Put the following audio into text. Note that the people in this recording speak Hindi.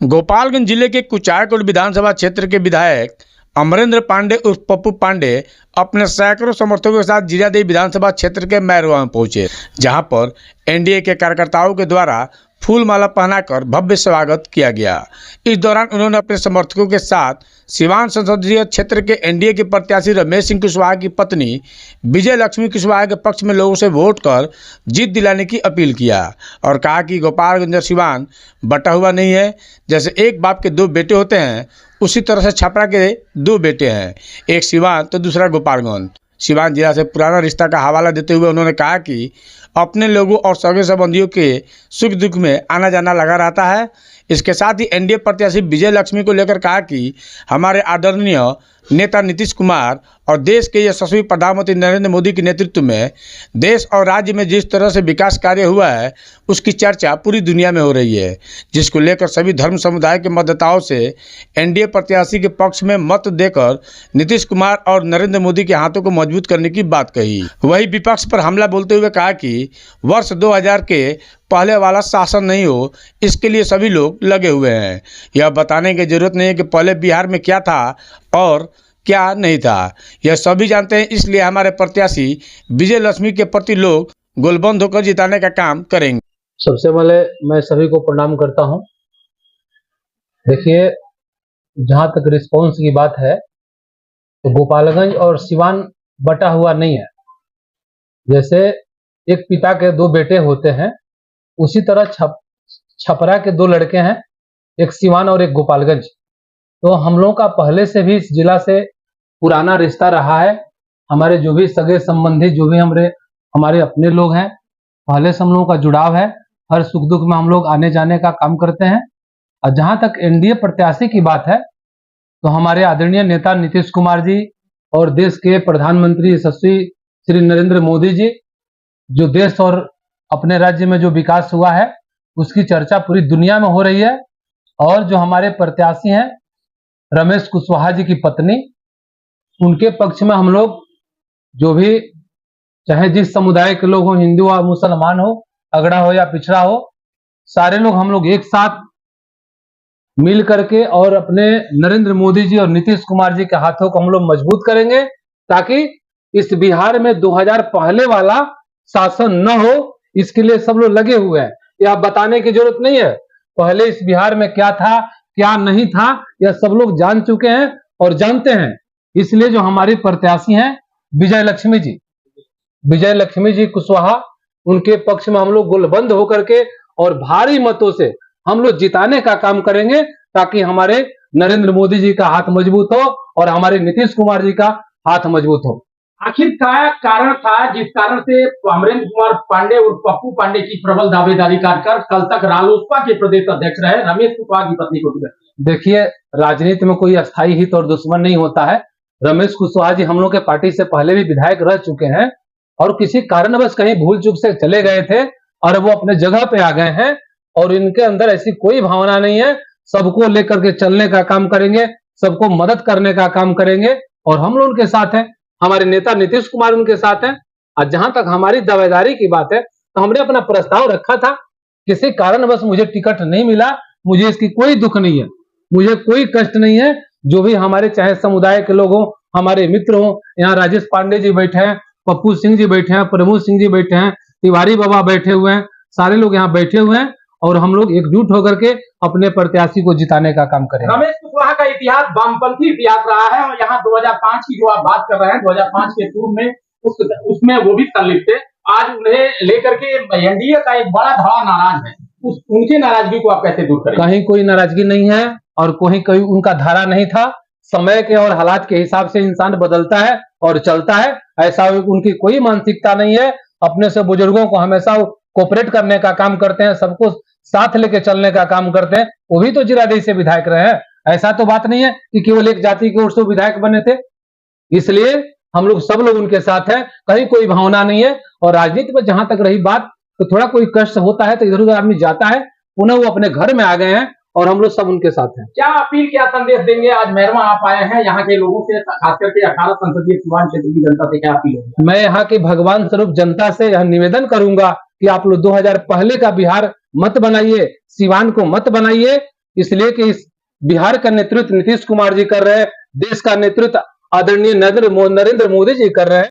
गोपालगंज जिले के कुचायकोट विधानसभा क्षेत्र के विधायक अमरेंद्र पांडे उर्फ पप्पू पांडे अपने सैकड़ों समर्थकों के साथ जीरादेई विधानसभा क्षेत्र के मैरवा में पहुंचे, जहां पर एनडीए के कार्यकर्ताओं के द्वारा फूल माला पहनाकर भव्य स्वागत किया गया। इस दौरान उन्होंने अपने समर्थकों के साथ सिवान संसदीय क्षेत्र के एनडीए के प्रत्याशी रमेश सिंह कुशवाहा की पत्नी विजय लक्ष्मी कुशवाहा के पक्ष में लोगों से वोट कर जीत दिलाने की अपील किया और कहा कि गोपालगंज और सिवान बटा हुआ नहीं है। जैसे एक बाप के दो बेटे होते हैं, उसी तरह से छपरा के दो बेटे हैं, एक सिवान तो दूसरा गोपालगंज। सिवान जिला से पुराना रिश्ता का हवाला देते हुए उन्होंने कहा कि अपने लोगों और सगे संबंधियों के सुख दुख में आना जाना लगा रहता है। इसके साथ ही एनडीए प्रत्याशी विजय लक्ष्मी को लेकर कहा कि हमारे आदरणीय नेता नीतीश कुमार और देश के यशस्वी प्रधानमंत्री नरेंद्र मोदी के नेतृत्व में देश और राज्य में जिस तरह से विकास कार्य हुआ है, उसकी चर्चा पूरी दुनिया में हो रही है, जिसको लेकर सभी धर्म समुदाय के मतदाताओं से एनडीए प्रत्याशी के पक्ष में मत देकर नीतीश कुमार और नरेंद्र मोदी के हाथों को मजबूत करने की बात कही। वहीं विपक्ष पर हमला बोलते हुए कहा कि वर्ष 2000 के पहले वाला शासन नहीं हो, इसके लिए सभी लोग लगे हुए हैं। यह बताने की जरूरत नहीं है कि पहले बिहार में क्या था और क्या नहीं था, यह सभी जानते हैं। इसलिए हमारे प्रत्याशी विजय लक्ष्मी के प्रति लोग गोलबंद होकर जिताने का काम करेंगे। सबसे पहले मैं सभी को प्रणाम करता हूं। देखिए, जहां तक रिस्पॉन्स की बात है तो गोपालगंज और सिवान बटा हुआ नहीं है। जैसे एक पिता के दो बेटे होते हैं, उसी तरह छपरा के दो लड़के हैं, एक सिवान और एक गोपालगंज। तो हम लोगों का पहले से भी इस जिला से पुराना रिश्ता रहा है। हमारे जो भी सगे संबंधी, जो भी हमारे अपने लोग हैं, पहले से हम लोगों का जुड़ाव है। हर सुख दुख में हम लोग आने जाने का काम करते हैं। और जहां तक एनडीए प्रत्याशी की बात है तो हमारे आदरणीय नेता नीतीश कुमार जी और देश के प्रधानमंत्री यशस्वी श्री नरेंद्र मोदी जी, जो देश और अपने राज्य में जो विकास हुआ है उसकी चर्चा पूरी दुनिया में हो रही है। और जो हमारे प्रत्याशी हैं रमेश कुशवाहा जी की पत्नी, उनके पक्ष में हम लोग जो भी, चाहे जिस समुदाय के लोग हो, हिंदू हो, मुसलमान हो, अगड़ा हो या पिछड़ा हो, सारे लोग हम लोग एक साथ मिल करके और अपने नरेंद्र मोदी जी और नीतीश कुमार जी के हाथों को हम लोग मजबूत करेंगे, ताकि इस बिहार में 2000 पहले वाला शासन न हो। इसके लिए सब लोग लगे हुए हैं। यह बताने की जरूरत नहीं है पहले इस बिहार में क्या था क्या नहीं था, यह सब लोग जान चुके हैं और जानते हैं। इसलिए जो हमारी प्रत्याशी हैं विजय लक्ष्मी जी कुशवाहा, उनके पक्ष में हम लोग गोलबंद होकर के और भारी मतों से हम लोग जिताने का काम करेंगे, ताकि हमारे नरेंद्र मोदी जी का हाथ मजबूत हो और हमारे नीतीश कुमार जी का हाथ मजबूत हो। आखिर क्या कारण था जिस कारण से अमरेंद्र कुमार पांडे और पप्पू पांडे की प्रबल दावेदारी कर कल तक रालोसपा के प्रदेश अध्यक्ष रहे रमेश कुशवाहा की पत्नी को? देखिए, राजनीति में कोई अस्थायी हित और दुश्मन नहीं होता है। रमेश कुशवाहा जी हम लोग के पार्टी से पहले भी विधायक रह चुके हैं और किसी कारणवश कहीं भूल चूक से चले गए थे और वो अपने जगह पे आ गए हैं। और इनके अंदर ऐसी कोई भावना नहीं है। सबको लेकर के चलने का काम करेंगे, सबको मदद करने का काम करेंगे और हम लोग उनके साथ हैं। हमारे नेता नीतीश कुमार उनके साथ हैं। और जहां तक हमारी दावेदारी की बात है तो हमने अपना प्रस्ताव रखा था। किसी कारणवश मुझे टिकट नहीं मिला, मुझे इसकी कोई दुख नहीं है, मुझे कोई कष्ट नहीं है। जो भी हमारे चाहे समुदाय के लोग हों, हमारे मित्र हों, यहाँ राजेश पांडे जी बैठे हैं, पप्पू सिंह जी बैठे हैं, प्रमोद सिंह जी बैठे हैं, तिवारी बाबा बैठे हुए हैं, सारे लोग यहाँ बैठे हुए हैं और हम लोग एकजुट होकर के अपने प्रत्याशी को जिताने का काम करेंगे। रमेश कुशवाहा का इतिहास वामपंथी इतिहास रहा है और यहाँ 2005 की जो आप बात कर रहे हैं, 2005 के पूर्व में उसमें वो भी संलिप्त थे। आज उन्हें लेकर के एनडीए का एक बड़ा धड़ा नाराज है। उनकी नाराजगी को आप कैसे दूर करेंगे? कहीं कोई नाराजगी नहीं है और कोई उनका धारा नहीं था। समय के और हालात के हिसाब से इंसान बदलता है और चलता है। ऐसा उनकी कोई मानसिकता नहीं है। अपने से बुजुर्गों को हमेशा कोऑपरेट करने का काम करते हैं, सबको साथ लेके चलने का काम करते हैं। वो भी तो जीरादेई से विधायक रहे हैं। ऐसा तो बात नहीं है कि केवल एक जाति की ओर से विधायक बने थे। इसलिए हम लोग सब लोग उनके साथ हैं, कहीं कोई भावना नहीं है। और राजनीति में जहां तक रही बात, तो थोड़ा कोई कष्ट होता है तो इधर उधर आदमी जाता है, पुनः वो अपने घर में आ गए हैं और हम लोग सब उनके साथ हैं। क्या अपील, क्या संदेश देंगे? आज मैरवा आप आए हैं, यहाँ के लोगों से, खास करके 18 संसदीय सिवान क्षेत्र की जनता से क्या अपील होगी? मैं यहाँ की भगवान स्वरूप जनता से यह निवेदन करूंगा कि आप लोग 2000 पहले का बिहार मत बनाइए, सिवान को मत बनाइए। इसलिए कि इस बिहार का नेतृत्व नीतीश कुमार जी कर रहे हैं, देश का नेतृत्व आदरणीय नरेंद्र मोदी जी कर रहे हैं।